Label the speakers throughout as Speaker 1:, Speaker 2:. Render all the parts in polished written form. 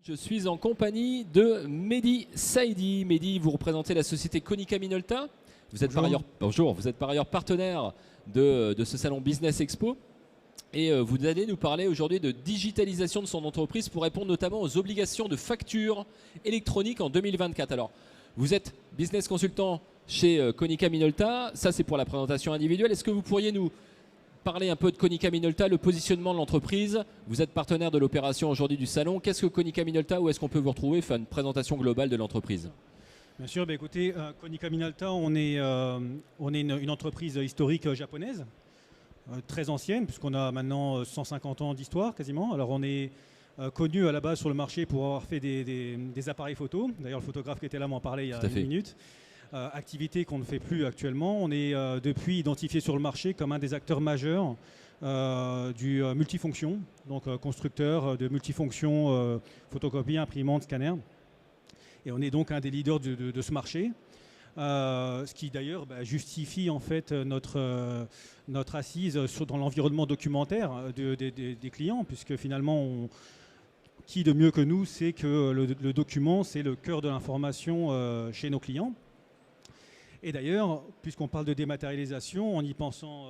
Speaker 1: Je suis en compagnie de Mehdi Saidi. Mehdi, vous représentez la société Konica Minolta. Vous êtes par ailleurs partenaire de ce salon Business Expo. Et vous allez nous parler aujourd'hui de digitalisation de son entreprise pour répondre notamment aux obligations de facture électronique en 2024. Alors, vous êtes business consultant chez Konica Minolta. Ça, c'est pour la présentation individuelle. Est-ce que vous pourriez nous parler un peu de Konica Minolta, le positionnement de l'entreprise? Vous êtes partenaire de l'opération aujourd'hui du salon. Qu'est-ce que Konica Minolta? Où est-ce qu'on peut vous retrouver? Faire une présentation globale de l'entreprise.
Speaker 2: Bien sûr, écoutez, Konica Minolta, on est une entreprise historique japonaise, très ancienne, puisqu'on a maintenant 150 ans d'histoire quasiment. Alors on est connu à la base sur le marché pour avoir fait des appareils photo. D'ailleurs, le photographe qui était là m'en parlait il y a une minute. Activité qu'on ne fait plus actuellement. On est depuis identifié sur le marché comme un des acteurs majeurs du multifonction, donc constructeur de multifonction, photocopie, imprimante, scanner. Et on est donc un des leaders de ce marché. Ce qui d'ailleurs justifie en fait notre assise dans l'environnement documentaire des clients, puisque finalement, qui de mieux que nous sait que le document, c'est le cœur de l'information chez nos clients. Et d'ailleurs, puisqu'on parle de dématérialisation, en y pensant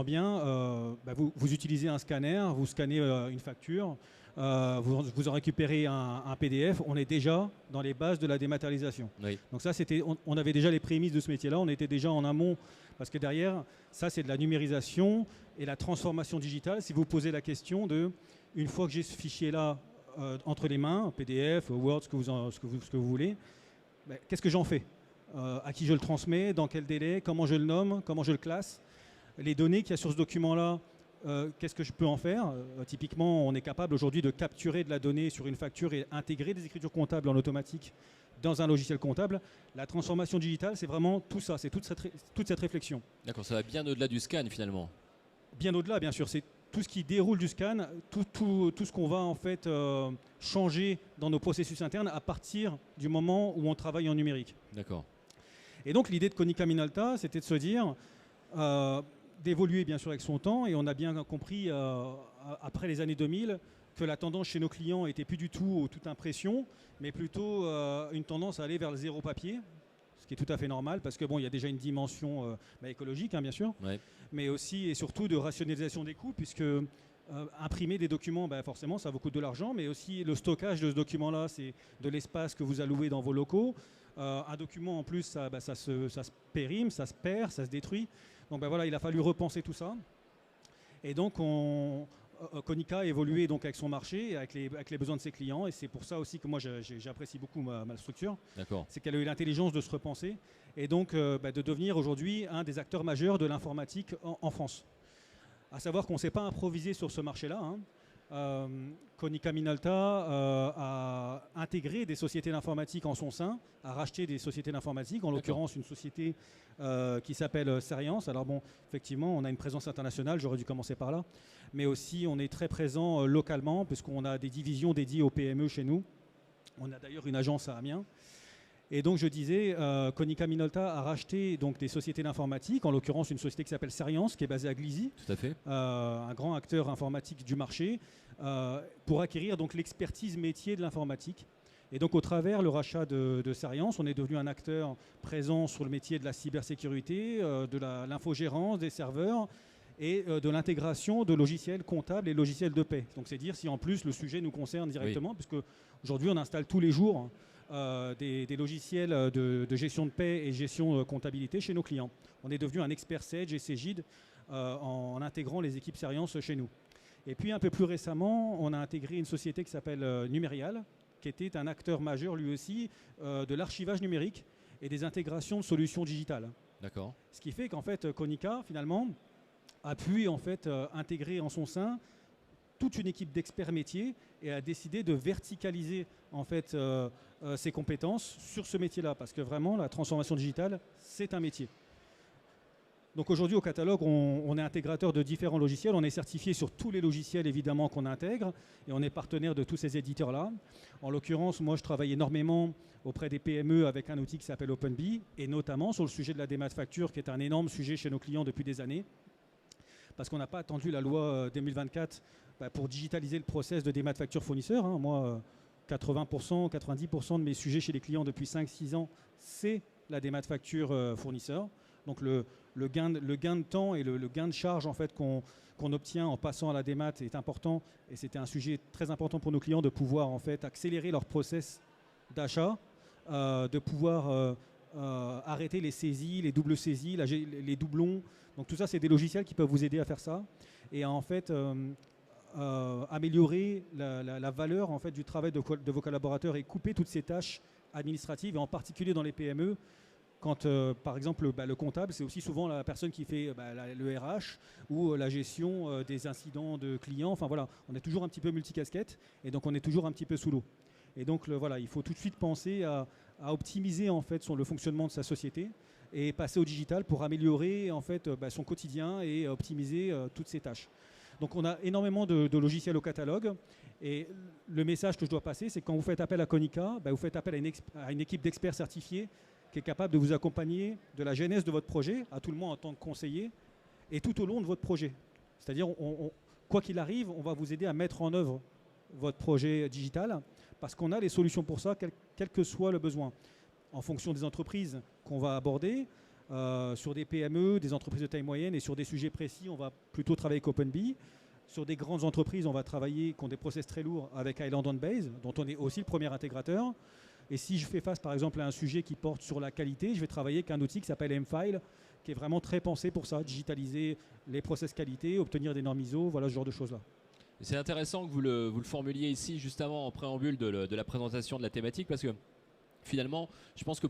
Speaker 2: bien, vous utilisez un scanner, vous scannez une facture, vous en récupérez un PDF, on est déjà dans les bases de la dématérialisation.
Speaker 1: Oui.
Speaker 2: Donc ça, on avait déjà les prémices de ce métier-là, on était déjà en amont, parce que derrière, ça c'est de la numérisation et la transformation digitale. Si vous posez la question de, une fois que j'ai ce fichier-là entre les mains, PDF, Word, ce que vous voulez, qu'est-ce que j'en fais? À qui je le transmets, dans quel délai, comment je le nomme, comment je le classe, les données qu'il y a sur ce document-là, qu'est-ce que je peux en faire? Typiquement, on est capable aujourd'hui de capturer de la donnée sur une facture et intégrer des écritures comptables en automatique dans un logiciel comptable. La transformation digitale, c'est vraiment tout ça, c'est toute cette réflexion.
Speaker 1: D'accord, ça va bien au-delà du scan finalement.
Speaker 2: Bien au-delà, bien sûr, c'est tout ce qui déroule du scan, tout ce qu'on va en fait changer dans nos processus internes à partir du moment où on travaille en numérique.
Speaker 1: D'accord.
Speaker 2: Et donc l'idée de Konica Minolta, c'était de se dire, d'évoluer bien sûr avec son temps, et on a bien compris après les années 2000 que la tendance chez nos clients était plus du tout toute impression, mais plutôt une tendance à aller vers le zéro papier, ce qui est tout à fait normal, parce que bon, il y a déjà une dimension écologique, hein, bien sûr,
Speaker 1: Ouais.
Speaker 2: mais aussi et surtout de rationalisation des coûts, puisque imprimer des documents, forcément, ça vous coûte de l'argent, mais aussi le stockage de ce document-là, c'est de l'espace que vous allouez dans vos locaux. Un document en plus, ça se périme, ça se perd, ça se détruit. Donc voilà, il a fallu repenser tout ça. Et donc Konica a évolué donc avec son marché, avec les besoins de ses clients. Et c'est pour ça aussi que moi j'apprécie beaucoup ma structure.
Speaker 1: D'accord.
Speaker 2: C'est qu'elle a eu l'intelligence de se repenser et donc de devenir aujourd'hui un des acteurs majeurs de l'informatique en France. À savoir qu'on ne s'est pas improvisé sur ce marché-là, hein. Konica Minolta a intégré des sociétés d'informatique en son sein, a racheté des sociétés d'informatique, en l'occurrence une société qui s'appelle Serience. Alors bon, effectivement, on a une présence internationale, j'aurais dû commencer par là, mais aussi on est très présent localement, puisqu'on a des divisions dédiées aux PME chez nous. On a d'ailleurs une agence à Amiens. Et donc je disais, Konica Minolta a racheté donc, des sociétés d'informatique, en l'occurrence une société qui s'appelle Serience, qui est basée à Glizy.
Speaker 1: Tout à fait.
Speaker 2: Un grand acteur informatique du marché, pour acquérir donc l'expertise métier de l'informatique. Et donc au travers le rachat de Serience, on est devenu un acteur présent sur le métier de la cybersécurité, de l'infogérance, des serveurs et de l'intégration de logiciels comptables et logiciels de paie. Donc c'est dire si en plus le sujet nous concerne directement, oui. Puisque aujourd'hui on installe tous les jours des logiciels de gestion de paie et gestion de comptabilité chez nos clients. On est devenu un expert Sage et Cegid en intégrant les équipes Serience chez nous. Et puis un peu plus récemment, on a intégré une société qui s'appelle Numérial, qui était un acteur majeur lui aussi de l'archivage numérique et des intégrations de solutions digitales.
Speaker 1: D'accord.
Speaker 2: Ce qui fait qu'en fait Konica finalement a pu en fait intégrer en son sein toute une équipe d'experts métiers et a décidé de verticaliser en fait ses compétences sur ce métier-là, parce que vraiment la transformation digitale, c'est un métier. Donc aujourd'hui au catalogue, on est intégrateur de différents logiciels, on est certifié sur tous les logiciels évidemment qu'on intègre et on est partenaire de tous ces éditeurs-là. En l'occurrence, moi je travaille énormément auprès des PME avec un outil qui s'appelle OpenBee et notamment sur le sujet de la démat facture qui est un énorme sujet chez nos clients depuis des années. parce qu'on n'a pas attendu la loi 2024 pour digitaliser le process de démat facture fournisseur. Hein. Moi, 80%, 90% de mes sujets chez les clients depuis 5-6 ans, c'est la démat facture fournisseur. Donc le gain de temps et le gain de charge en fait, qu'on obtient en passant à la démat est important. Et c'était un sujet très important pour nos clients de pouvoir en fait, accélérer leur process d'achat, de pouvoir arrêter les saisies, les doubles saisies, les doublons. Donc tout ça, c'est des logiciels qui peuvent vous aider à faire ça. Et en fait, améliorer la valeur en fait, du travail de vos collaborateurs et couper toutes ces tâches administratives, et en particulier dans les PME, quand par exemple le comptable, c'est aussi souvent la personne qui fait le RH ou la gestion des incidents de clients. Enfin voilà, on est toujours un petit peu multicasquette et donc on est toujours un petit peu sous l'eau. Et donc voilà, il faut tout de suite penser à optimiser en fait le fonctionnement de sa société et passer au digital pour améliorer en fait son quotidien et optimiser toutes ses tâches. Donc on a énormément de logiciels au catalogue, et le message que je dois passer, c'est que quand vous faites appel à Konica, vous faites appel à une équipe d'experts certifiés qui est capable de vous accompagner de la genèse de votre projet, à tout le moins en tant que conseiller, et tout au long de votre projet. C'est-à-dire, quoi qu'il arrive, on va vous aider à mettre en œuvre votre projet digital, parce qu'on a les solutions pour ça, quel que soit le besoin. En fonction des entreprises qu'on va aborder, sur des PME, des entreprises de taille moyenne, et sur des sujets précis, on va plutôt travailler avec OpenBee. Sur des grandes entreprises, on va travailler qui ont des process très lourds avec Island on Base, dont on est aussi le premier intégrateur. Et si je fais face par exemple à un sujet qui porte sur la qualité, je vais travailler avec un outil qui s'appelle M-File, qui est vraiment très pensé pour ça, digitaliser les process qualité, obtenir des normes ISO, voilà ce genre de choses-là.
Speaker 1: C'est intéressant que vous le formuliez ici juste avant en préambule de la présentation de la thématique, parce que finalement, je pense que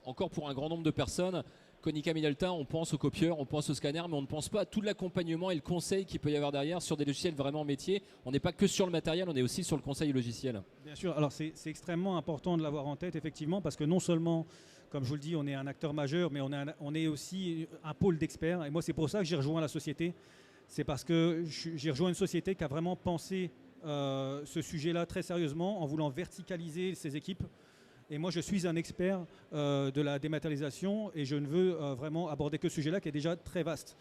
Speaker 1: encore pour un grand nombre de personnes, Konica Minolta, on pense au copieur, on pense au scanner, mais on ne pense pas à tout l'accompagnement et le conseil qu'il peut y avoir derrière sur des logiciels vraiment métiers. On n'est pas que sur le matériel, on est aussi sur le conseil logiciel.
Speaker 2: Bien sûr, alors c'est extrêmement important de l'avoir en tête, effectivement, parce que non seulement, comme je vous le dis, on est un acteur majeur, mais on est aussi un pôle d'experts. Et moi, c'est pour ça que j'ai rejoint la société. C'est parce que j'ai rejoint une société qui a vraiment pensé ce sujet-là très sérieusement, en voulant verticaliser ses équipes. Et moi, je suis un expert de la dématérialisation, et je ne veux vraiment aborder que ce sujet-là qui est déjà très vaste.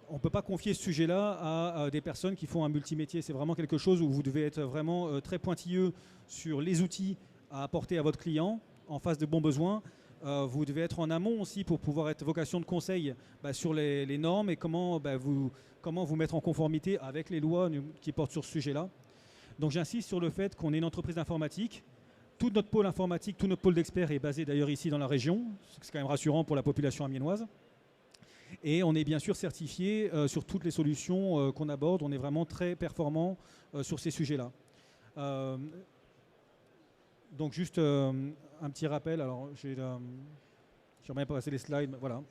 Speaker 2: On ne peut pas confier ce sujet-là à des personnes qui font un multimétier. C'est vraiment quelque chose où vous devez être vraiment très pointilleux sur les outils à apporter à votre client en face de bons besoins. Vous devez être en amont aussi pour pouvoir être vocation de conseil sur les normes et comment vous mettre en conformité avec les lois qui portent sur ce sujet-là. Donc j'insiste sur le fait qu'on est une entreprise d'informatique. Tout notre pôle informatique, tout notre pôle d'experts est basé d'ailleurs ici dans la région. C'est quand même rassurant pour la population amiénoise. Et on est bien sûr certifié sur toutes les solutions qu'on aborde. On est vraiment très performant sur ces sujets-là. Donc juste un petit rappel. Alors j'aimerais pas passer les slides. Voilà.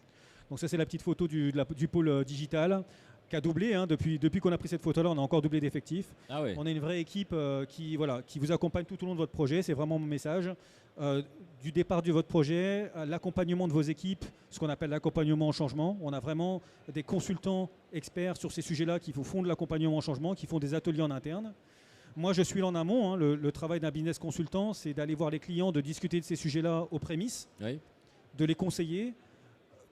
Speaker 2: Donc ça c'est la petite photo du pôle digital, qui a doublé. Hein, depuis qu'on a pris cette photo-là, on a encore doublé d'effectifs.
Speaker 1: Ah oui.
Speaker 2: On est une vraie équipe qui vous accompagne tout au long de votre projet. C'est vraiment mon message. Du départ de votre projet, l'accompagnement de vos équipes, ce qu'on appelle l'accompagnement au changement. On a vraiment des consultants experts sur ces sujets-là qui vous font de l'accompagnement au changement, qui font des ateliers en interne. Moi, je suis là en amont. Hein. Le travail d'un business consultant, c'est d'aller voir les clients, de discuter de ces sujets-là aux prémices,
Speaker 1: Oui.
Speaker 2: de les conseiller.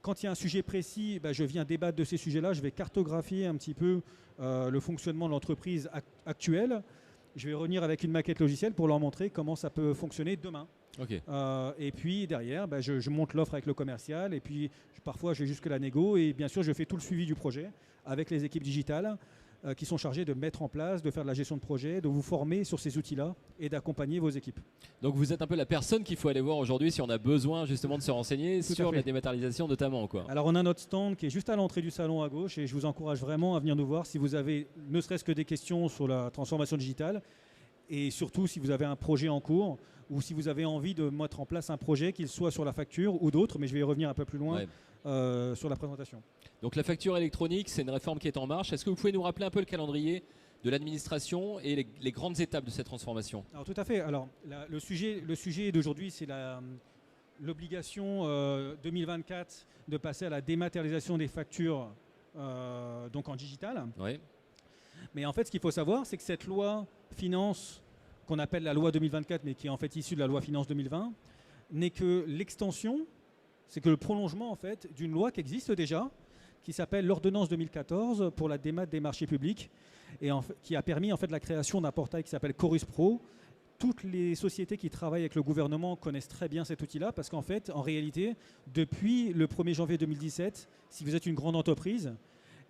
Speaker 2: Quand il y a un sujet précis, je viens débattre de ces sujets-là. Je vais cartographier un petit peu le fonctionnement de l'entreprise actuelle. Je vais revenir avec une maquette logicielle pour leur montrer comment ça peut fonctionner demain.
Speaker 1: Okay.
Speaker 2: Et puis derrière, je monte l'offre avec le commercial. Et puis parfois, je vais jusque la négo. Et bien sûr, je fais tout le suivi du projet avec les équipes digitales qui sont chargées de mettre en place, de faire de la gestion de projet, de vous former sur ces outils-là et d'accompagner vos équipes.
Speaker 1: Donc vous êtes un peu la personne qu'il faut aller voir aujourd'hui si on a besoin justement de se renseigner sur la dématérialisation notamment, quoi.
Speaker 2: Alors on a notre stand qui est juste à l'entrée du salon à gauche, et je vous encourage vraiment à venir nous voir si vous avez ne serait-ce que des questions sur la transformation digitale, et surtout si vous avez un projet en cours ou si vous avez envie de mettre en place un projet, qu'il soit sur la facture ou d'autres, mais je vais y revenir un peu plus loin sur la présentation. Donc
Speaker 1: la facture électronique, c'est une réforme qui est en marche. Est-ce que vous pouvez nous rappeler un peu le calendrier de l'administration et les grandes étapes de cette transformation?
Speaker 2: Alors tout à fait. Alors le sujet d'aujourd'hui, c'est l'obligation 2024 de passer à la dématérialisation des factures donc en digital.
Speaker 1: Oui.
Speaker 2: Mais en fait, ce qu'il faut savoir, c'est que cette loi finance, qu'on appelle la loi 2024, mais qui est en fait issue de la loi finance 2020, n'est que l'extension, c'est que le prolongement en fait d'une loi qui existe déjà, qui s'appelle l'ordonnance 2014 pour la démat des marchés publics et qui a permis en fait la création d'un portail qui s'appelle Chorus Pro. Toutes les sociétés qui travaillent avec le gouvernement connaissent très bien cet outil-là parce qu'en fait, en réalité, depuis le 1er janvier 2017, si vous êtes une grande entreprise,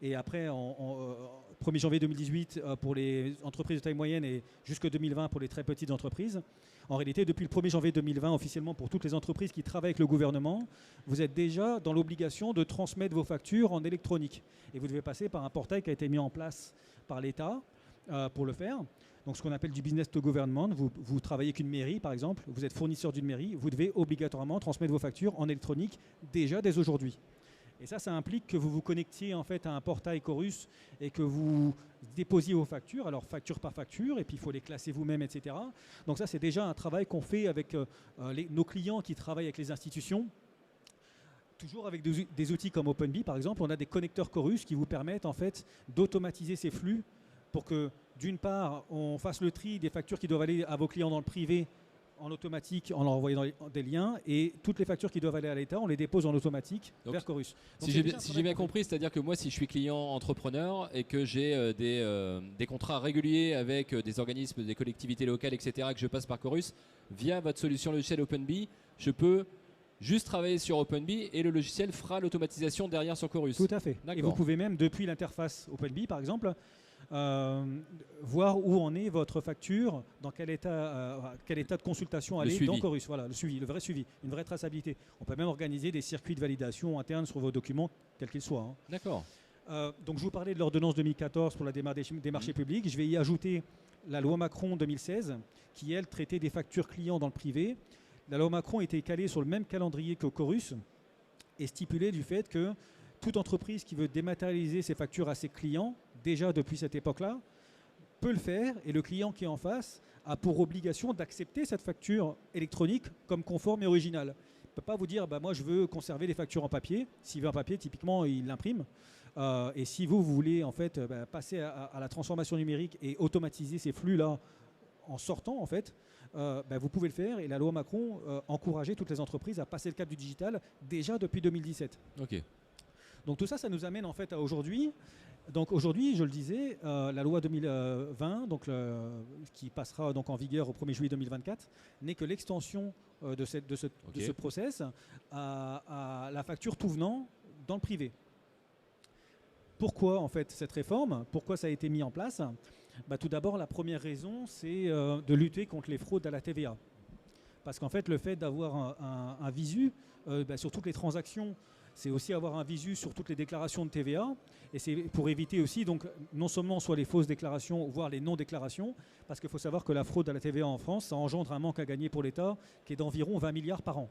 Speaker 2: et après, 1er janvier 2018 pour les entreprises de taille moyenne et jusqu'en 2020 pour les très petites entreprises, en réalité, depuis le 1er janvier 2020, officiellement pour toutes les entreprises qui travaillent avec le gouvernement, vous êtes déjà dans l'obligation de transmettre vos factures en électronique. Et vous devez passer par un portail qui a été mis en place par l'État pour le faire. Donc ce qu'on appelle du business to government, vous travaillez avec une mairie par exemple, vous êtes fournisseur d'une mairie, vous devez obligatoirement transmettre vos factures en électronique déjà dès aujourd'hui. Et ça implique que vous vous connectiez en fait à un portail Chorus et que vous déposiez vos factures, alors facture par facture, et puis il faut les classer vous-même, etc. Donc ça c'est déjà un travail qu'on fait avec nos clients qui travaillent avec les institutions. Toujours avec des outils comme OpenBee par exemple, on a des connecteurs Chorus qui vous permettent en fait d'automatiser ces flux pour que d'une part, on fasse le tri des factures qui doivent aller à vos clients dans le privé en automatique en leur envoyant des liens et toutes les factures qui doivent aller à l'État, on les dépose en automatique vers Chorus.
Speaker 1: Donc si j'ai bien compris, c'est-à-dire que moi, si je suis client entrepreneur et que j'ai des contrats réguliers avec des organismes, des collectivités locales, etc., que je passe par Chorus, via votre solution logicielle OpenBee, je peux juste travailler sur OpenBee et le logiciel fera l'automatisation derrière sur Chorus.
Speaker 2: Tout à fait. Et vous pouvez même, depuis l'interface OpenBee, par exemple, voir où en est votre facture, dans quel état de consultation elle est dans Chorus. Voilà, le suivi, le vrai suivi, une vraie traçabilité. On peut même organiser des circuits de validation internes sur vos documents, quels qu'ils soient.
Speaker 1: D'accord.
Speaker 2: Donc je vous parlais de l'ordonnance 2014 pour la démat des marchés publics. Je vais y ajouter la loi Macron 2016, qui elle traitait des factures clients dans le privé. La loi Macron était calée sur le même calendrier que Chorus et stipulait du fait que toute entreprise qui veut dématérialiser ses factures à ses clients, déjà depuis cette époque-là, peut le faire et le client qui est en face a pour obligation d'accepter cette facture électronique comme conforme et originale. Il ne peut pas vous dire moi je veux conserver les factures en papier. S'il veut un papier, typiquement il l'imprime. Et si vous voulez en fait passer à la transformation numérique et automatiser ces flux-là en sortant en fait, vous pouvez le faire et la loi Macron encourageait toutes les entreprises à passer le cap du digital déjà depuis 2017.
Speaker 1: Ok.
Speaker 2: Donc tout ça, ça nous amène en fait à aujourd'hui. Donc aujourd'hui, je le disais, la loi 2020, qui passera donc en vigueur au 1er juillet 2024, n'est que l'extension de ce process à la facture tout venant dans le privé. Pourquoi en fait cette réforme? Pourquoi ça a été mis en place? Tout d'abord, la première raison, c'est de lutter contre les fraudes à la TVA. Parce qu'en fait, le fait d'avoir un visu sur toutes les transactions, c'est aussi avoir un visu sur toutes les déclarations de TVA. Et c'est pour éviter aussi, donc, non seulement soit les fausses déclarations, voire les non-déclarations, parce qu'il faut savoir que la fraude à la TVA en France, ça engendre un manque à gagner pour l'État qui est d'environ 20 milliards par an.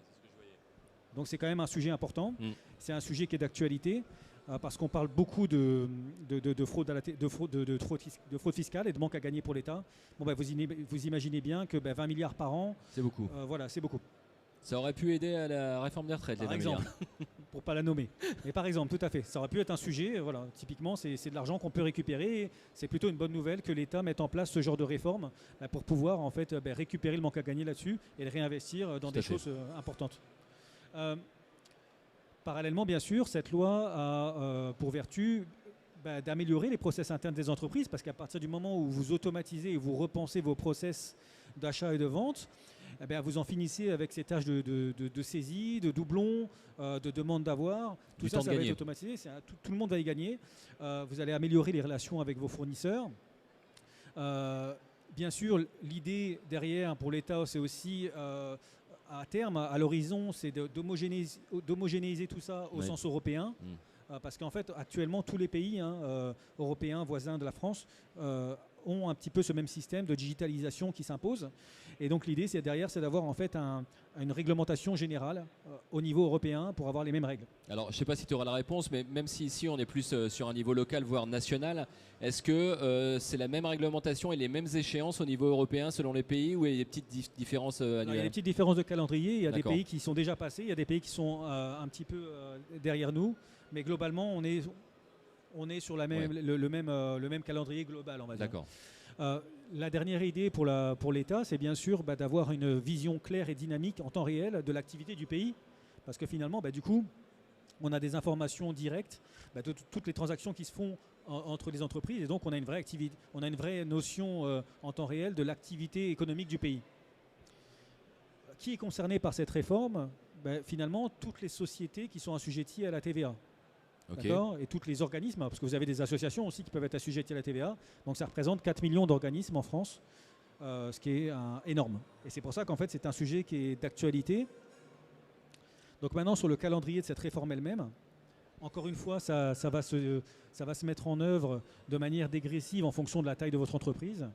Speaker 2: Donc c'est quand même un sujet important. C'est un sujet qui est d'actualité. Parce qu'on parle beaucoup de fraude fiscale et de manque à gagner pour l'État. Vous imaginez bien que 20 milliards par an,
Speaker 1: c'est beaucoup.
Speaker 2: Voilà, c'est beaucoup.
Speaker 1: Ça aurait pu aider à la réforme des retraites,
Speaker 2: par exemple, pour ne pas la nommer. Mais par exemple, tout à fait, ça aurait pu être un sujet. Voilà, typiquement, c'est de l'argent qu'on peut récupérer. C'est plutôt une bonne nouvelle que l'État mette en place ce genre de réforme pour pouvoir en fait récupérer le manque à gagner là-dessus et le réinvestir dans des choses importantes. Parallèlement, bien sûr, cette loi a pour vertu d'améliorer les process internes des entreprises, parce qu'à partir du moment où vous automatisez et vous repensez vos process d'achat et de vente, vous en finissez avec ces tâches de saisie, de doublons, de demande d'avoir. Tout ça, ça va être automatisé. Tout le monde va y gagner. Vous allez améliorer les relations avec vos fournisseurs. Bien sûr, l'idée derrière pour l'État, c'est aussi à terme, à l'horizon, c'est d'homogénéiser tout ça au sens européen. Parce qu'en fait, actuellement, tous les pays européens voisins de la France ont un petit peu ce même système de digitalisation qui s'impose. Et donc l'idée, c'est d'avoir en fait une réglementation générale au niveau européen pour avoir les mêmes règles.
Speaker 1: Alors, je ne sais pas si tu auras la réponse, mais même si ici on est plus sur un niveau local, voire national, est-ce que c'est la même réglementation et les mêmes échéances au niveau européen selon les pays, ou il y a des petites différences annuelles?
Speaker 2: Il y a des petites différences de calendrier. Il y a des pays qui sont déjà passés, il y a des pays qui sont un petit peu derrière nous. Mais globalement, on est sur le même calendrier global, on va dire.
Speaker 1: D'accord.
Speaker 2: La dernière idée pour l'État, c'est bien sûr d'avoir une vision claire et dynamique en temps réel de l'activité du pays. Parce que finalement, du coup, On a des informations directes de toutes les transactions qui se font entre les entreprises, et donc on a une vraie activité, on a une vraie notion en temps réel de l'activité économique du pays. Qui est concerné par cette réforme? Finalement, toutes les sociétés qui sont assujetties à la TVA.
Speaker 1: Okay.
Speaker 2: Et tous les organismes, parce que vous avez des associations aussi qui peuvent être assujetties à la TVA. Donc ça représente 4 millions d'organismes en France, ce qui est énorme. Et c'est pour ça qu'en fait c'est un sujet qui est d'actualité. Donc maintenant sur le calendrier de cette réforme elle-même, encore une fois ça va se mettre en œuvre de manière dégressive en fonction de la taille de votre entreprise.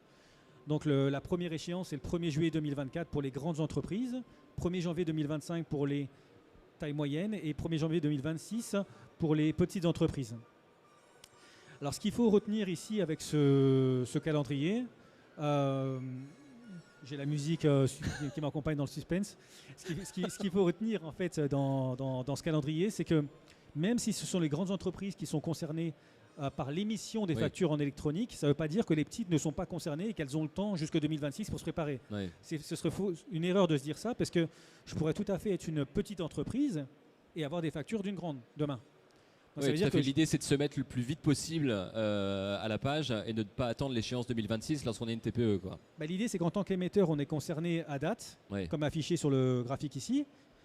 Speaker 2: Donc la première échéance c'est le 1er juillet 2024 pour les grandes entreprises, 1er janvier 2025 pour les tailles moyennes et 1er janvier 2026 pour les petites entreprises. Alors ce qu'il faut retenir ici avec ce calendrier, j'ai la musique qui m'accompagne dans le suspense. Ce qu'il faut retenir en fait dans ce calendrier, c'est que même si ce sont les grandes entreprises qui sont concernées par l'émission des factures en électronique, ça ne veut pas dire que les petites ne sont pas concernées et qu'elles ont le temps jusqu'à 2026 pour se préparer.
Speaker 1: Oui.
Speaker 2: Ce serait une erreur de se dire ça, parce que je pourrais tout à fait être une petite entreprise et avoir des factures d'une grande demain.
Speaker 1: Donc, oui, l'idée c'est de se mettre le plus vite possible à la page et de ne pas attendre l'échéance 2026 lorsqu'on est une TPE.
Speaker 2: L'idée c'est qu'en tant qu'émetteur on est concerné à date, comme affiché sur le graphique ici.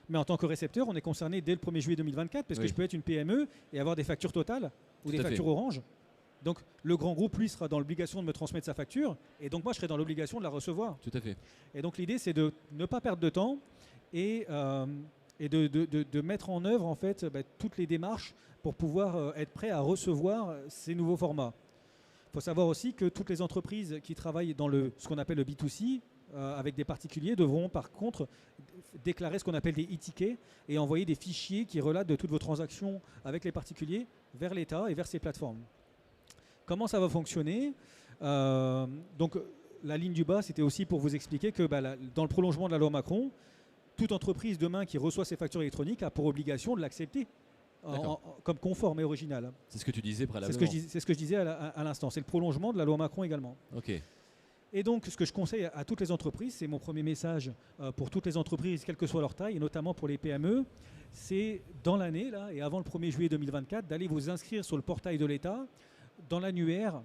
Speaker 2: Mais en tant que récepteur, on est concerné dès le 1er juillet 2024 parce que je peux être une PME et avoir des factures totales ou des factures Orange. Donc le grand groupe, lui, sera dans l'obligation de me transmettre sa facture et donc moi, je serai dans l'obligation de la recevoir.
Speaker 1: Tout à fait.
Speaker 2: Et donc l'idée, c'est de ne pas perdre de temps et de mettre en œuvre en fait toutes les démarches pour pouvoir être prêt à recevoir ces nouveaux formats. Il faut savoir aussi que toutes les entreprises qui travaillent dans ce qu'on appelle le B2C, avec des particuliers, devront par contre déclarer ce qu'on appelle des e-tickets et envoyer des fichiers qui relatent de toutes vos transactions avec les particuliers vers l'État et vers ces plateformes. Comment ça va fonctionner? Donc la ligne du bas, c'était aussi pour vous expliquer que dans le prolongement de la loi Macron, toute entreprise demain qui reçoit ses factures électroniques a pour obligation de l'accepter comme conforme et original.
Speaker 1: C'est ce que tu disais préalablement.
Speaker 2: C'est ce que je disais à l'instant. C'est le prolongement de la loi Macron également.
Speaker 1: Ok.
Speaker 2: Et donc, ce que je conseille à toutes les entreprises, c'est mon premier message pour toutes les entreprises, quelle que soit leur taille, et notamment pour les PME, c'est dans l'année, là, et avant le 1er juillet 2024, d'aller vous inscrire sur le portail de l'État, dans l'annuaire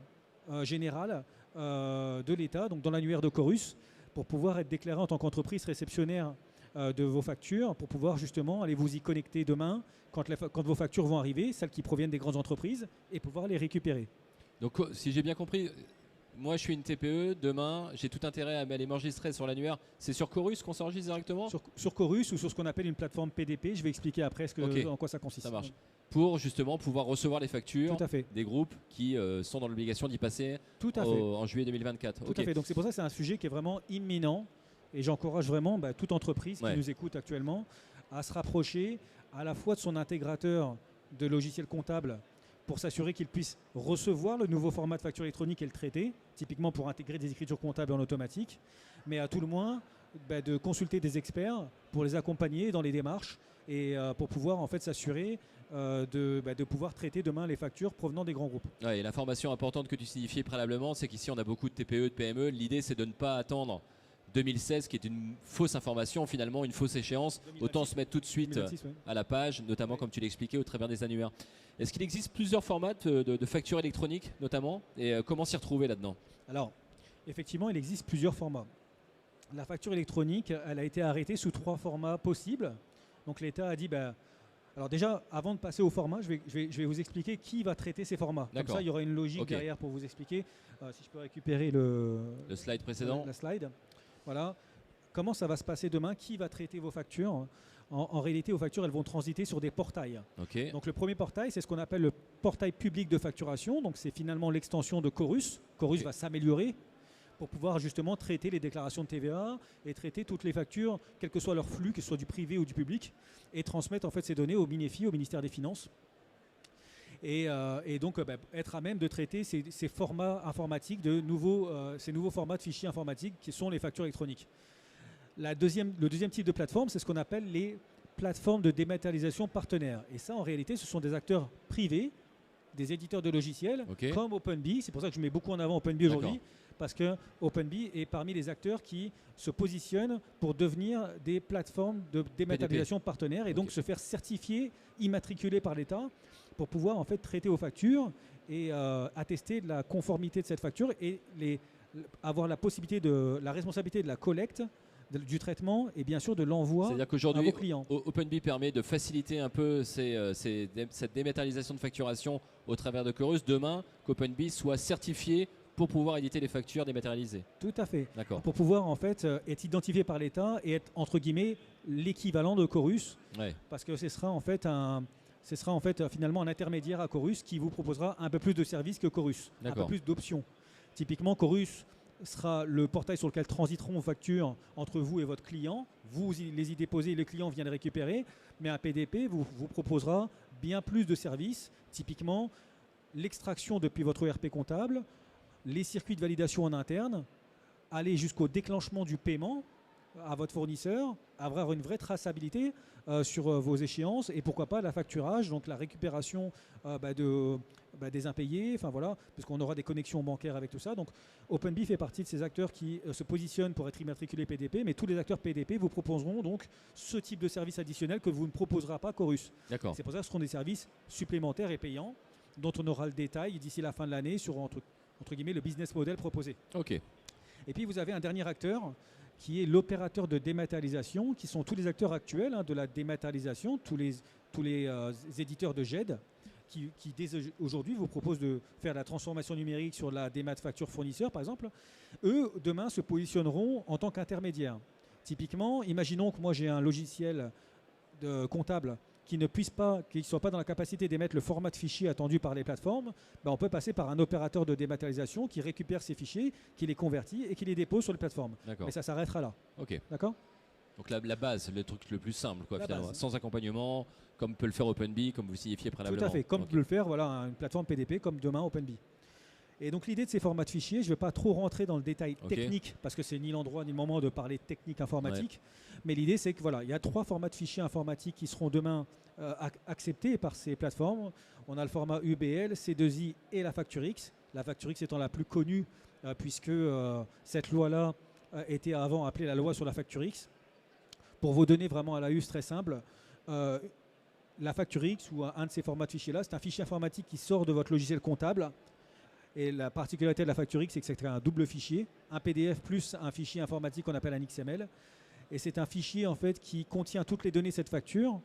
Speaker 2: général de l'État, donc dans l'annuaire de Chorus, pour pouvoir être déclaré en tant qu'entreprise réceptionnaire de vos factures, pour pouvoir justement aller vous y connecter demain, quand vos factures vont arriver, celles qui proviennent des grandes entreprises, et pouvoir les récupérer.
Speaker 1: Donc, si j'ai bien compris... Moi, je suis une TPE. Demain, j'ai tout intérêt à aller m'enregistrer sur l'annuaire. C'est sur Chorus qu'on s'enregistre directement?
Speaker 2: Sur Chorus ou sur ce qu'on appelle une plateforme PDP. Je vais expliquer après en quoi ça consiste.
Speaker 1: Ça marche. Pour justement pouvoir recevoir les factures des groupes qui sont dans l'obligation d'y passer en juillet 2024.
Speaker 2: Tout à fait. Donc c'est pour ça que c'est un sujet qui est vraiment imminent. Et j'encourage vraiment toute entreprise qui nous écoute actuellement à se rapprocher à la fois de son intégrateur de logiciels comptables pour s'assurer qu'il puisse recevoir le nouveau format de facture électronique et le traiter, typiquement pour intégrer des écritures comptables en automatique, mais à tout le moins de consulter des experts pour les accompagner dans les démarches et pour pouvoir en fait s'assurer de pouvoir traiter demain les factures provenant des grands groupes.
Speaker 1: Ouais, et l'information importante que tu signifiais préalablement, c'est qu'ici on a beaucoup de TPE, de PME. L'idée c'est de ne pas attendre 2016 qui est une fausse information, finalement une fausse échéance. 2026. Autant se mettre tout de suite 2026, à la page, notamment comme tu l'expliquais au travers des annuaires. Est-ce qu'il existe plusieurs formats de factures électroniques notamment, et comment s'y retrouver là-dedans?
Speaker 2: Alors, effectivement, il existe plusieurs formats. La facture électronique, elle a été arrêtée sous 3 formats possibles. Donc l'État a dit, alors déjà, avant de passer au format, je vais vous expliquer qui va traiter ces formats. Comme ça, il y aura une logique derrière pour vous expliquer. Si je peux récupérer le
Speaker 1: slide précédent.
Speaker 2: La slide. Voilà. Comment ça va se passer demain? Qui va traiter vos factures? En réalité, vos factures, elles vont transiter sur des portails. Donc le premier portail, c'est ce qu'on appelle le portail public de facturation. Donc c'est finalement l'extension de Chorus. Chorus va s'améliorer pour pouvoir justement traiter les déclarations de TVA et traiter toutes les factures, quel que soit leur flux, que ce soit du privé ou du public, et transmettre en fait ces données au MINEFI, au ministère des Finances. Et donc être à même de traiter ces formats informatiques, ces nouveaux formats de fichiers informatiques qui sont les factures électroniques. Le deuxième type de plateforme, c'est ce qu'on appelle les plateformes de dématérialisation partenaires. Et ça, en réalité, ce sont des acteurs privés des éditeurs de logiciels
Speaker 1: Ok.
Speaker 2: comme OpenBee. C'est pour ça que je mets beaucoup en avant OpenBee aujourd'hui, parce que OpenBee est parmi les acteurs qui se positionnent pour devenir des plateformes de dématérialisation partenaires et donc se faire certifier, immatriculer par l'État pour pouvoir en fait traiter vos factures et attester de la conformité de cette facture et avoir la possibilité de la responsabilité de la collecte, du traitement et bien sûr de l'envoi
Speaker 1: C'est-à-dire
Speaker 2: à
Speaker 1: qu'aujourd'hui,
Speaker 2: vos clients.
Speaker 1: OpenBee permet de faciliter un peu cette dématérialisation de facturation au travers de Chorus. Demain, qu'OpenBee soit certifié pour pouvoir éditer les factures dématérialisées.
Speaker 2: Tout à fait.
Speaker 1: D'accord.
Speaker 2: Pour pouvoir en fait être identifié par l'État et être entre guillemets l'équivalent de Chorus,
Speaker 1: Ouais.
Speaker 2: parce que ce sera en fait finalement un intermédiaire à Chorus qui vous proposera un peu plus de services que Chorus, un peu
Speaker 1: D'accord.
Speaker 2: plus d'options. Typiquement, Chorus sera le portail sur lequel transiteront vos factures entre vous et votre client. Vous les y déposez, le client vient les récupérer, mais un PDP vous proposera bien plus de services, typiquement l'extraction depuis votre ERP comptable, les circuits de validation en interne, aller jusqu'au déclenchement du paiement à votre fournisseur, avoir une vraie traçabilité sur vos échéances et pourquoi pas la facturage, donc la récupération des impayés, enfin voilà, parce qu'on aura des connexions bancaires avec tout ça. Donc OpenBee fait partie de ces acteurs qui se positionnent pour être immatriculés PDP, mais tous les acteurs PDP vous proposeront donc ce type de service additionnel que vous ne proposera pas Chorus.
Speaker 1: D'accord.
Speaker 2: C'est pour ça que ce seront des services supplémentaires et payants dont on aura le détail d'ici la fin de l'année sur entre guillemets le business model proposé.
Speaker 1: Ok.
Speaker 2: Et puis vous avez un dernier acteur qui est l'opérateur de dématérialisation, qui sont tous les acteurs actuels de la dématérialisation, tous les éditeurs de GED, qui dès aujourd'hui vous proposent de faire la transformation numérique sur la démat facture fournisseur, par exemple. Eux, demain, se positionneront en tant qu'intermédiaires. Typiquement, imaginons que moi j'ai un logiciel comptable qui ne soit pas dans la capacité d'émettre le format de fichier attendu par les plateformes, on peut passer par un opérateur de dématérialisation qui récupère ces fichiers, qui les convertit et qui les dépose sur les plateformes.
Speaker 1: D'accord.
Speaker 2: Mais ça s'arrêtera là.
Speaker 1: Ok.
Speaker 2: D'accord ?
Speaker 1: Donc la base, le truc le plus simple, quoi,
Speaker 2: La
Speaker 1: finalement.
Speaker 2: base.
Speaker 1: Sans accompagnement, comme peut le faire OpenBee, comme vous signifiez préalablement.
Speaker 2: Tout à fait, comme
Speaker 1: Ok.
Speaker 2: peut le faire une plateforme PDP comme demain OpenBee. Et donc l'idée de ces formats de fichiers, je ne vais pas trop rentrer dans le détail technique, parce que c'est ni l'endroit ni le moment de parler technique informatique, mais l'idée c'est que il y a 3 formats de fichiers informatiques qui seront demain acceptés par ces plateformes. On a le format UBL, C2I et la facture X. La facture X étant la plus connue, puisque cette loi-là était avant appelée la loi sur la facture X. Pour vous donner vraiment à la use très simple, la facture X ou un de ces formats de fichiers-là, c'est un fichier informatique qui sort de votre logiciel comptable. Et la particularité de la facture X, c'est que c'est un double fichier, un PDF plus un fichier informatique qu'on appelle un XML. Et c'est un fichier en fait qui contient toutes les données de cette facture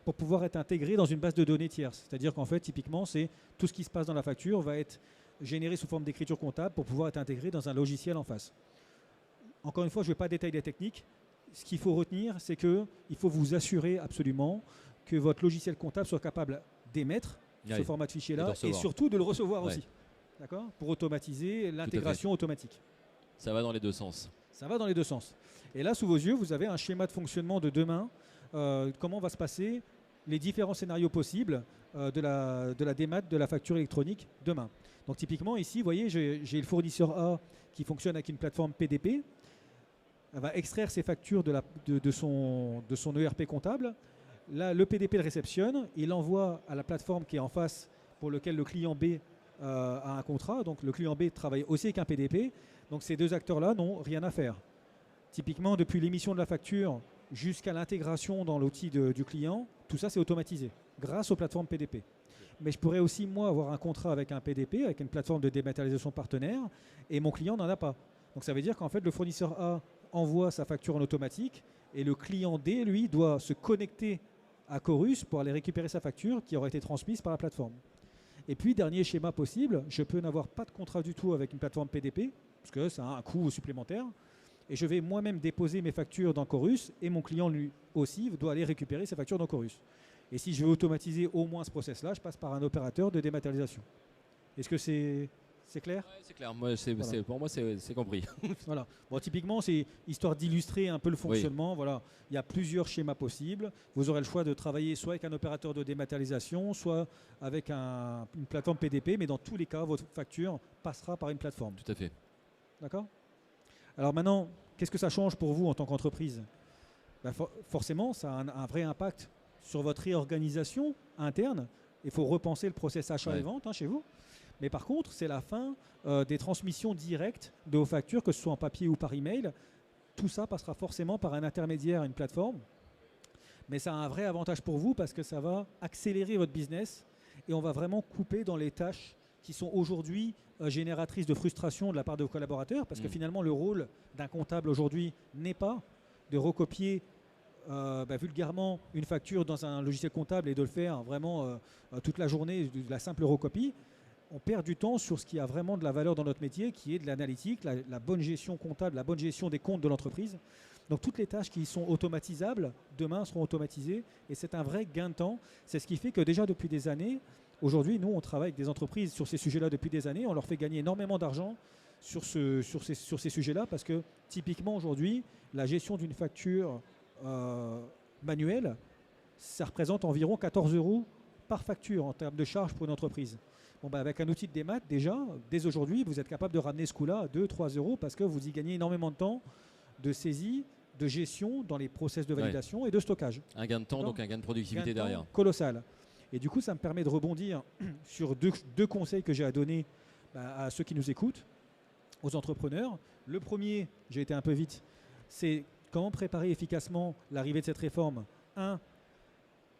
Speaker 2: pour pouvoir être intégré dans une base de données tierce. C'est-à-dire qu'en fait, typiquement, c'est tout ce qui se passe dans la facture va être généré sous forme d'écriture comptable pour pouvoir être intégré dans un logiciel en face. Encore une fois, je ne vais pas détailler les techniques. Ce qu'il faut retenir, c'est qu'il faut vous assurer absolument que votre logiciel comptable soit capable d'émettre ce format de fichier-là et surtout de le recevoir aussi. D'accord ? Pour automatiser l'intégration automatique.
Speaker 1: Ça va dans les deux sens.
Speaker 2: Ça va dans les deux sens. Et là, sous vos yeux, vous avez un schéma de fonctionnement de demain. Comment va se passer les différents scénarios possibles de la démat, de la facture électronique demain. Donc typiquement, ici, vous voyez, j'ai le fournisseur A qui fonctionne avec une plateforme PDP. Elle va extraire ses factures de son ERP comptable. Là, le PDP le réceptionne. Il l'envoie à la plateforme qui est en face pour lequel le client B a un contrat. Donc le client B travaille aussi avec un PDP. Donc ces deux acteurs-là n'ont rien à faire. Typiquement, depuis l'émission de la facture jusqu'à l'intégration dans l'outil du client, tout ça c'est automatisé grâce aux plateformes PDP. Mais je pourrais aussi, moi, avoir un contrat avec un PDP, avec une plateforme de dématérialisation partenaire, et mon client n'en a pas. Donc ça veut dire qu'en fait, le fournisseur A envoie sa facture en automatique, et le client D, lui, doit se connecter à Chorus pour aller récupérer sa facture qui aura été transmise par la plateforme. Et puis, dernier schéma possible, je peux n'avoir pas de contrat du tout avec une plateforme PDP, parce que ça a un coût supplémentaire, et je vais moi-même déposer mes factures dans Chorus, et mon client, lui aussi, doit aller récupérer ses factures dans Chorus. Et si je veux automatiser au moins ce process-là, je passe par un opérateur de dématérialisation. Est-ce que c'est clair ?
Speaker 1: Ouais, c'est clair. Moi, pour moi, c'est compris.
Speaker 2: Voilà. Bon, typiquement, c'est histoire d'illustrer un peu le fonctionnement. Oui. Voilà. Il y a plusieurs schémas possibles. Vous aurez le choix de travailler soit avec un opérateur de dématérialisation, soit avec une plateforme PDP. Mais dans tous les cas, votre facture passera par une plateforme.
Speaker 1: Tout à fait.
Speaker 2: D'accord ? Alors maintenant, qu'est-ce que ça change pour vous en tant qu'entreprise ? Forcément, ça a un vrai impact sur votre réorganisation interne Il faut repenser le process achat
Speaker 1: Ouais.
Speaker 2: et vente chez vous. Mais par contre, c'est la fin des transmissions directes de vos factures, que ce soit en papier ou par email. Tout ça passera forcément par un intermédiaire, une plateforme. Mais ça a un vrai avantage pour vous parce que ça va accélérer votre business et on va vraiment couper dans les tâches qui sont aujourd'hui génératrices de frustration de la part de vos collaborateurs, parce que finalement le rôle d'un comptable aujourd'hui n'est pas de recopier vulgairement une facture dans un logiciel comptable et de le faire vraiment toute la journée, de la simple recopie. On perd du temps sur ce qui a vraiment de la valeur dans notre métier, qui est de l'analytique, la bonne gestion comptable, la bonne gestion des comptes de l'entreprise. Donc toutes les tâches qui sont automatisables, demain seront automatisées et c'est un vrai gain de temps. C'est ce qui fait que déjà depuis des années, aujourd'hui, nous, on travaille avec des entreprises sur ces sujets-là depuis des années. On leur fait gagner énormément d'argent sur ces sujets-là parce que typiquement aujourd'hui, la gestion d'une facture manuelle, ça représente environ 14 € par facture en termes de charges pour une entreprise. Avec un outil de démat, déjà, dès aujourd'hui, vous êtes capable de ramener ce coût-là à 2-3 € parce que vous y gagnez énormément de temps de saisie, de gestion dans les process de validation et de stockage.
Speaker 1: Un gain de temps, donc un gain de productivité derrière.
Speaker 2: Colossal. Et du coup, ça me permet de rebondir sur deux conseils que j'ai à donner à ceux qui nous écoutent, aux entrepreneurs. Le premier, j'ai été un peu vite, c'est comment préparer efficacement l'arrivée de cette réforme.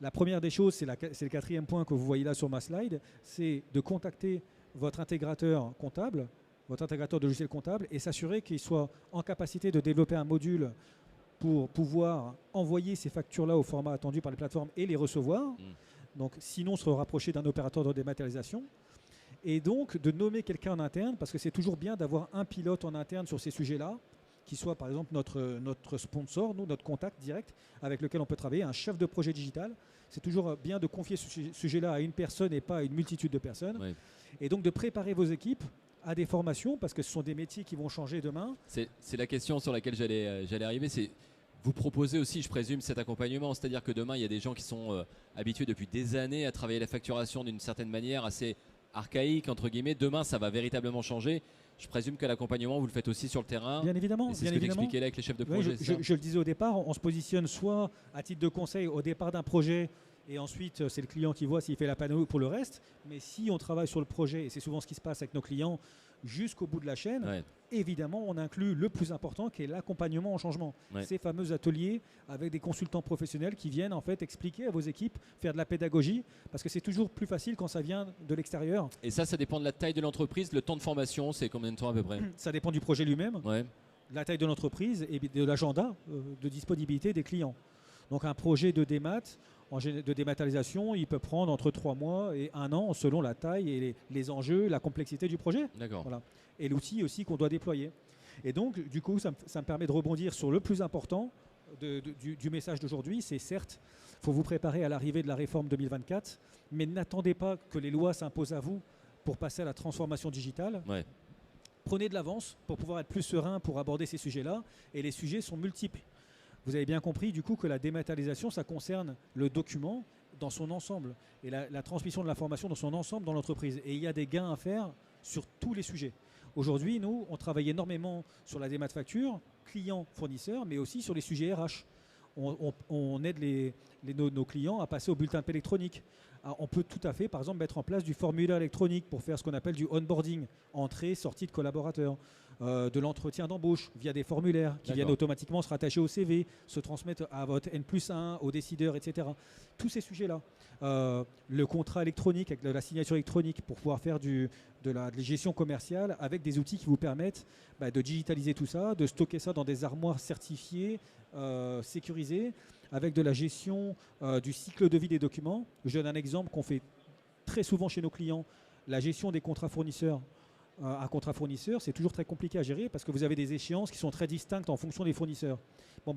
Speaker 2: La première des choses, c'est le 4e point que vous voyez là sur ma slide, c'est de contacter votre intégrateur comptable, votre intégrateur de logiciel comptable, et s'assurer qu'il soit en capacité de développer un module pour pouvoir envoyer ces factures-là au format attendu par les plateformes et les recevoir. Donc, sinon, se rapprocher d'un opérateur de dématérialisation. Et donc, de nommer quelqu'un en interne, parce que c'est toujours bien d'avoir un pilote en interne sur ces sujets-là, qui soit par exemple notre sponsor, notre contact direct avec lequel on peut travailler, un chef de projet digital. C'est toujours bien de confier ce sujet-là à une personne et pas à une multitude de personnes.
Speaker 1: Oui.
Speaker 2: Et donc de préparer vos équipes à des formations, parce que ce sont des métiers qui vont changer demain.
Speaker 1: C'est la question sur laquelle j'allais arriver. C'est vous proposez aussi, je présume, cet accompagnement. C'est-à-dire que demain, il y a des gens qui sont habitués depuis des années à travailler la facturation d'une certaine manière assez archaïque, entre guillemets. Demain, ça va véritablement changer. Je présume que l'accompagnement, vous le faites aussi sur le terrain.
Speaker 2: Bien évidemment.
Speaker 1: C'est ce que tu expliquais là avec les chefs de projet.
Speaker 2: Oui, je le disais au départ, on se positionne soit à titre de conseil au départ d'un projet, et ensuite c'est le client qui voit s'il fait la panneau pour le reste. Mais si on travaille sur le projet, et c'est souvent ce qui se passe avec nos clients, jusqu'au bout de la chaîne, évidemment, on inclut le plus important qui est l'accompagnement au changement. Ces fameux ateliers avec des consultants professionnels qui viennent en fait expliquer à vos équipes, faire de la pédagogie, parce que c'est toujours plus facile quand ça vient de l'extérieur.
Speaker 1: Et ça dépend de la taille de l'entreprise. Le temps de formation, c'est combien de temps à peu près?
Speaker 2: Ça dépend du projet lui-même, de la taille de l'entreprise et de l'agenda de disponibilité des clients. Donc un projet de dématérialisation, il peut prendre entre 3 mois et 1 an selon la taille et les enjeux, la complexité du projet.
Speaker 1: D'accord.
Speaker 2: Voilà. Et l'outil aussi qu'on doit déployer. Et donc, du coup, ça me permet de rebondir sur le plus important du message d'aujourd'hui. C'est certes, il faut vous préparer à l'arrivée de la réforme 2024, mais n'attendez pas que les lois s'imposent à vous pour passer à la transformation digitale. Prenez de l'avance pour pouvoir être plus serein pour aborder ces sujets-là. Et les sujets sont multiples. Vous avez bien compris du coup que la dématérialisation, ça concerne le document dans son ensemble et la transmission de l'information dans son ensemble dans l'entreprise. Et il y a des gains à faire sur tous les sujets. Aujourd'hui, nous, on travaille énormément sur la démat facture, client-fournisseur, mais aussi sur les sujets RH. On aide nos clients à passer au bulletin de paie électronique. On peut tout à fait, par exemple, mettre en place du formulaire électronique pour faire ce qu'on appelle du onboarding, entrée, sortie de collaborateurs, de l'entretien d'embauche via des formulaires qui viennent automatiquement se rattacher au CV, se transmettre à votre N+1, aux décideurs, etc. Tous ces sujets-là. Le contrat électronique avec de la signature électronique pour pouvoir faire de la gestion commerciale avec des outils qui vous permettent de digitaliser tout ça, de stocker ça dans des armoires certifiées, sécurisées, avec de la gestion du cycle de vie des documents. Je donne un exemple qu'on fait très souvent chez nos clients. La gestion des contrats fournisseurs. Un contrat fournisseur, c'est toujours très compliqué à gérer parce que vous avez des échéances qui sont très distinctes en fonction des fournisseurs.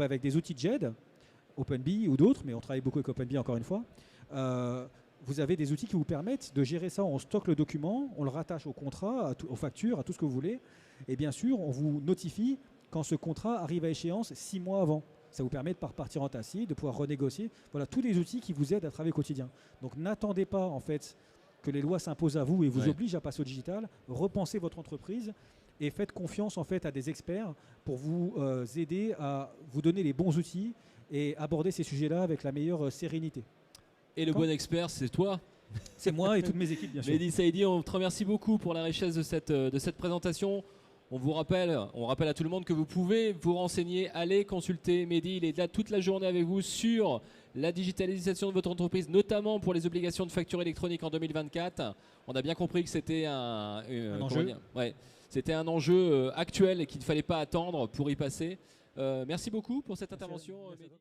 Speaker 2: Avec des outils de GED, OpenBee ou d'autres, mais on travaille beaucoup avec OpenBee encore une fois, vous avez des outils qui vous permettent de gérer ça. On stocke le document, on le rattache au contrat, aux factures, à tout ce que vous voulez. Et bien sûr, on vous notifie quand ce contrat arrive à échéance 6 mois avant. Ça vous permet de ne pas repartir en tassis, de pouvoir renégocier. Voilà, tous les outils qui vous aident à travailler au quotidien. Donc n'attendez pas en fait que les lois s'imposent à vous et vous obligent à passer au digital. Repensez votre entreprise et faites confiance en fait à des experts pour vous aider à vous donner les bons outils et aborder ces sujets-là avec la meilleure sérénité.
Speaker 1: Et le bon expert, c'est toi.
Speaker 2: C'est moi et toutes mes équipes, bien sûr.
Speaker 1: Mehdi Saïdi, on te remercie beaucoup pour la richesse de cette présentation. On rappelle à tout le monde que vous pouvez vous renseigner, aller consulter Mehdi. Il est là toute la journée avec vous sur la digitalisation de votre entreprise, notamment pour les obligations de facture électronique en 2024. On a bien compris que c'était un enjeu. C'était un enjeu actuel et qu'il ne fallait pas attendre pour y passer. Merci beaucoup pour cette intervention. Mehdi.